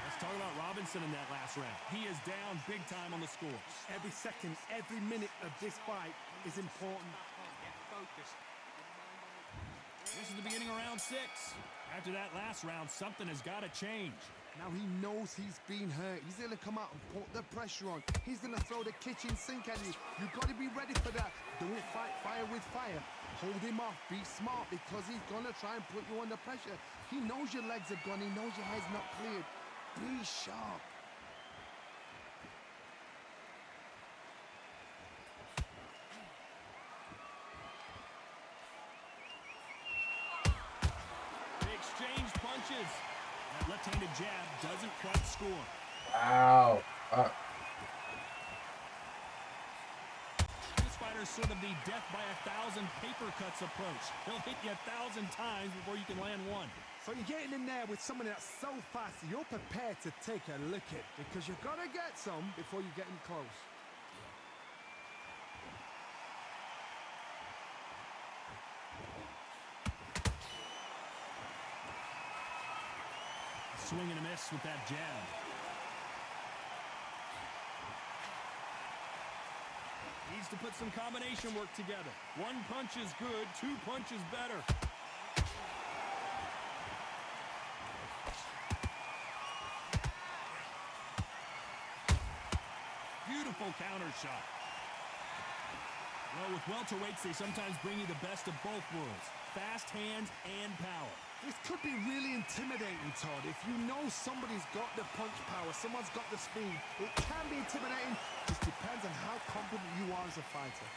Let's talk about Robinson in that last round. He is down big time on the scores. Every second, every minute of this fight is important. Get focused. This is the beginning of round 6. After that last round, something has got to change. Now he knows he's been hurt. He's going to come out and put the pressure on. He's going to throw the kitchen sink at you. You've got to be ready for that. Don't fight fire with fire. Hold him off. Be smart because he's going to try and put you under pressure. He knows your legs are gone. He knows your head's not cleared. Be sharp. punches. That left-handed jab doesn't quite score. Wow. Fuck. This fighter's sort of the death by 1,000 paper cuts approach. He'll hit you 1,000 times before you can land one. So you're getting in there with someone that's so fast, you're prepared to take a licking because you've got to get some before you get in close. Swing and a miss with that jab. Needs to put some combination work together. One punch is good, two punches better. Beautiful counter shot. Well, with welterweights, they sometimes bring you the best of both worlds. Fast hands and power. This could be really intimidating, Todd. If you know somebody's got the punch power, someone's got the speed, it can be intimidating. Just depends on how confident you are as a fighter.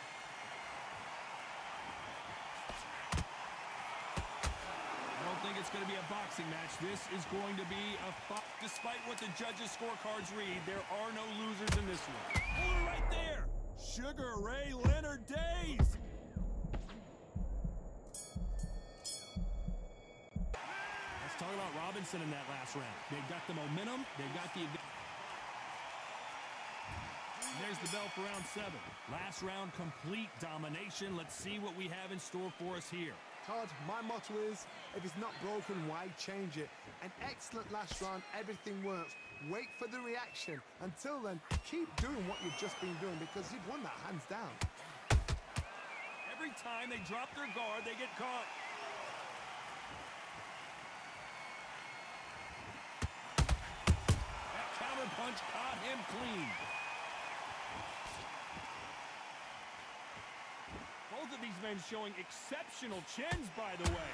I don't think it's going to be a boxing match. This is going to be a fight. Despite what the judges' scorecards read, there are no losers in this one. Hold it right there. Sugar Ray Leonard days. Let's talk about Robinson in that last round. They've got the momentum. They've got the advantage. There's the bell for round 7. Last round, complete domination. Let's see what we have in store for us here. Todd, my motto is, if it's not broken, why change it? An excellent last round, everything works. Wait for the reaction. Until then, keep doing what you've just been doing because you've won that hands down. Every time they drop their guard, they get caught. That counter punch caught him clean. Both of these men showing exceptional chins, by the way.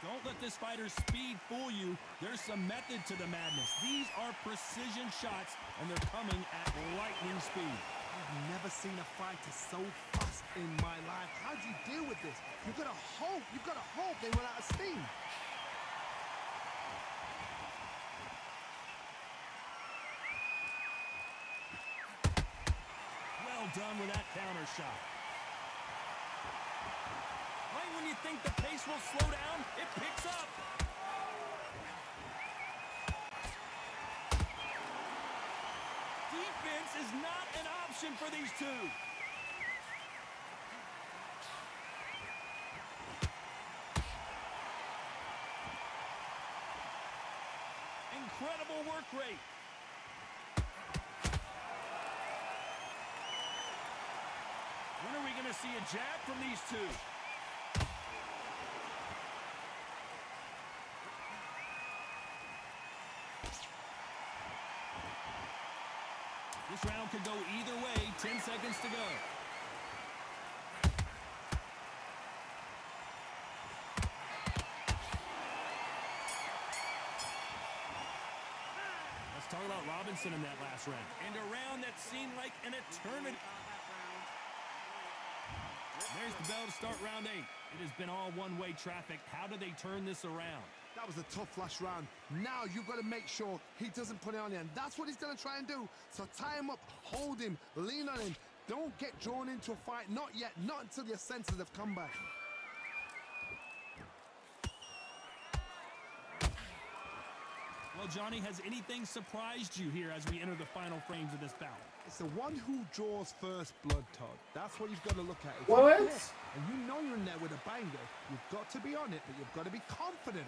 Don't let this fighter's speed fool you. There's some method to the madness. These are precision shots, and they're coming at lightning speed. I've never seen a fighter so fast in my life. How do you deal with this? You've got to hope they run out of steam. Well done with that counter shot. Right when you think the pace will slow down, it picks up. Defense is not an option for these two. Incredible work rate. When are we going to see a jab from these two? This round could go either way. 10 seconds to go. Let's talk about Robinson in that last round. And a round that seemed like an eternity. There's the bell to start round 8. It has been all one-way traffic. How do they turn this around? That was a tough last round. Now you've got to make sure he doesn't put it on you, and that's what he's going to try and do. So tie him up, hold him, lean on him. Don't get drawn into a fight. Not yet. Not until your senses have come back. Well, Johnny, has anything surprised you here as we enter the final frames of this bout? It's the one who draws first blood, Todd. That's what you've got to look at. If What? you're hit and you know you're in there with a banger, you've got to be on it, but you've got to be confident.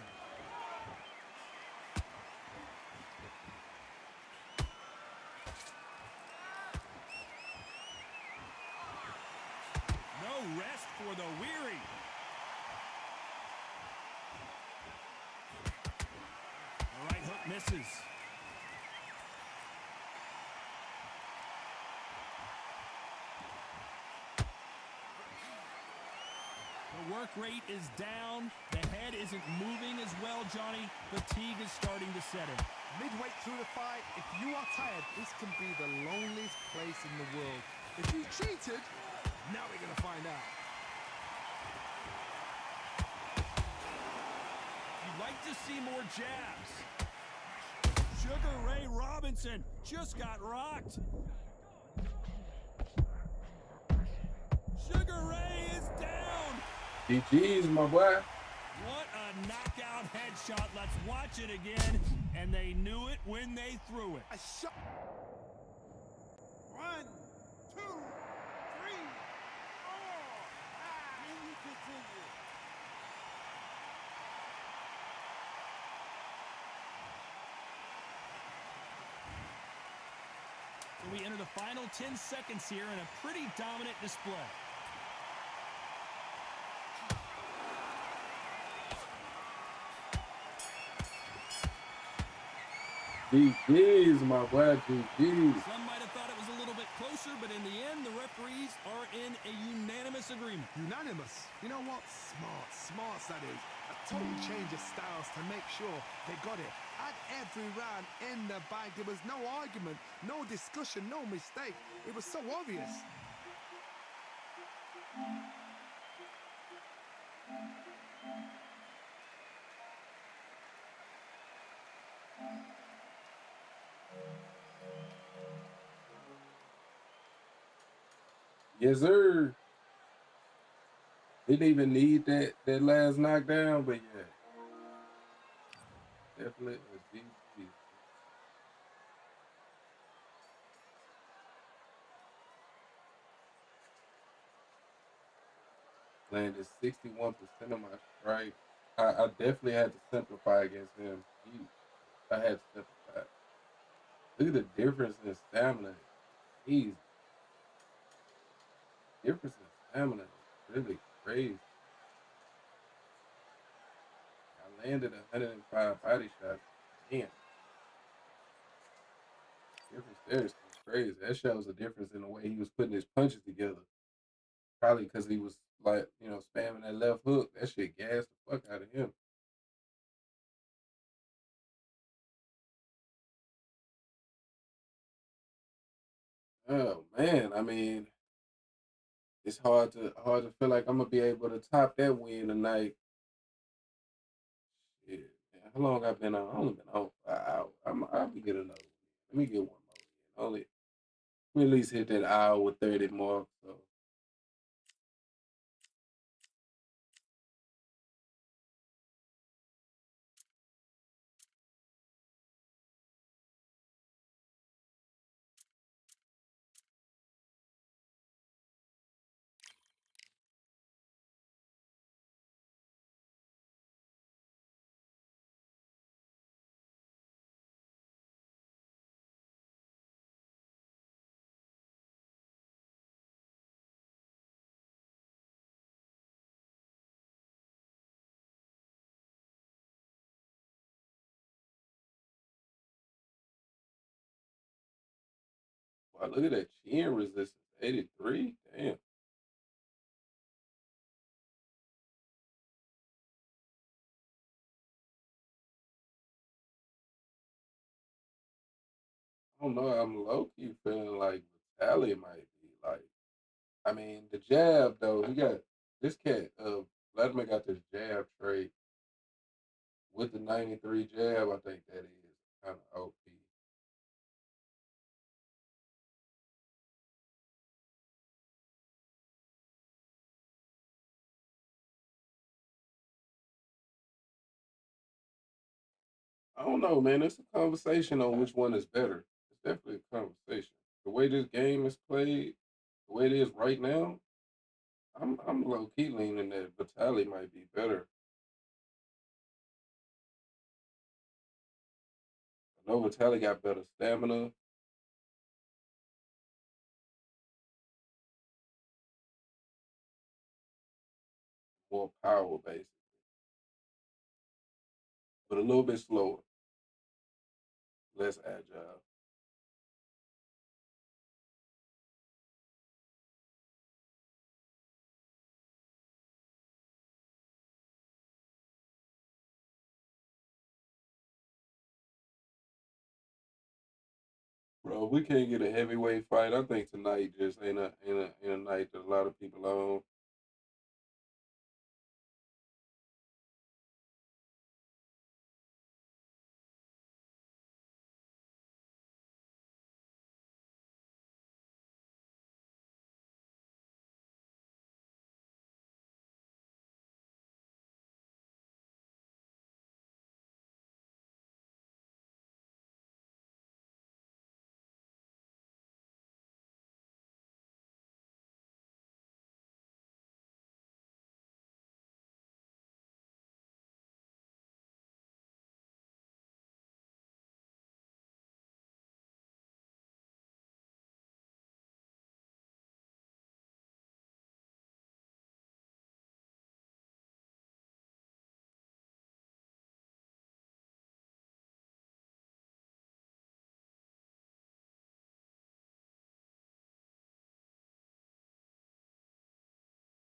No rest for the weary. The right hook misses. The work rate is down. The head isn't moving as well, Johnny. Fatigue is starting to set in. Midway through the fight, if you are tired, this can be the loneliest place in the world. If you cheated, now we're going to find out. to see more jabs. Sugar Ray Robinson just got rocked. Sugar Ray is down. GG's, my boy. What a knockout headshot. Let's watch it again. And they knew it when they threw it. A shot. 1, 2, 3, 4. Can you continue? So we enter the final 10 seconds here in a pretty dominant display. GG's, my boy. GG's. Some might have thought it was a little bit closer, but in the end, the referees are in a unanimous agreement. Unanimous. You know what? Smart that is. A total change of styles to make sure they got it. At every round in the bag, there was no argument, no discussion, no mistake. It was so obvious. Yes, sir. Didn't even need that last knockdown, but yeah. Definitely a GG. Landed 61% of my strikes. I definitely had to simplify against him. I had to simplify. Look at the difference in stamina. Easy. Difference in stamina is really crazy. I landed 105 body shots. Damn. Difference there is crazy. That shows a difference in the way he was putting his punches together. Probably because he was like, spamming that left hook. That shit gassed the fuck out of him. Oh man, I mean, it's hard to feel like I'm gonna be able to top that win tonight. Shit, man, how long I've been on? I only been on for an hour. I'll be getting another win. Let me get one more win. Let me at least hit that hour with 30 mark. So wow, look at that chin resistance, 83. Damn. I don't know. I'm low key feeling like Vitaly might be like. I mean, the jab though. He got this cat. Vladimir got this jab trait with the 93 jab. I think that is kind of OP. I don't know, man. It's a conversation on which one is better. It's definitely a conversation. The way this game is played, the way it is right now, I'm low key leaning that Vitaly might be better. I know Vitaly got better stamina, more power basically, but a little bit slower, less agile. Bro, if we can't get a heavyweight fight, I think tonight just ain't a night that a lot of people on.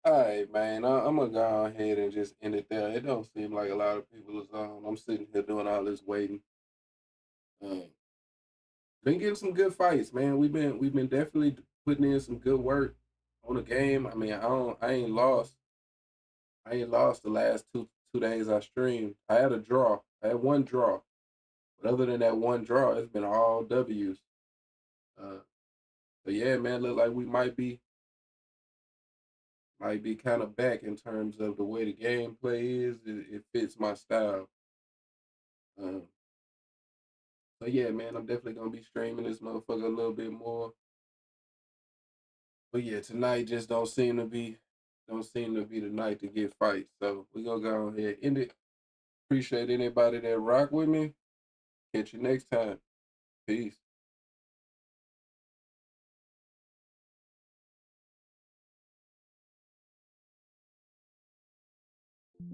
All right, man. I'm gonna go ahead and just end it there. It don't seem like a lot of people is on. I'm sitting here doing all this waiting. Uh, been getting some good fights, man. We've been definitely putting in some good work on the game. I mean, I ain't lost. I ain't lost the last two days I streamed. I had a draw. I had one draw, but other than that one draw, it's been all W's. Uh, but yeah, man, look like we might be kind of back in terms of the way the gameplay is. It fits my style. Um, but yeah, man, I'm definitely gonna be streaming this motherfucker a little bit more. But yeah, tonight just don't seem to be the night to get fights. So we gonna go ahead and end it. Appreciate anybody that rock with me. Catch you next time. Peace.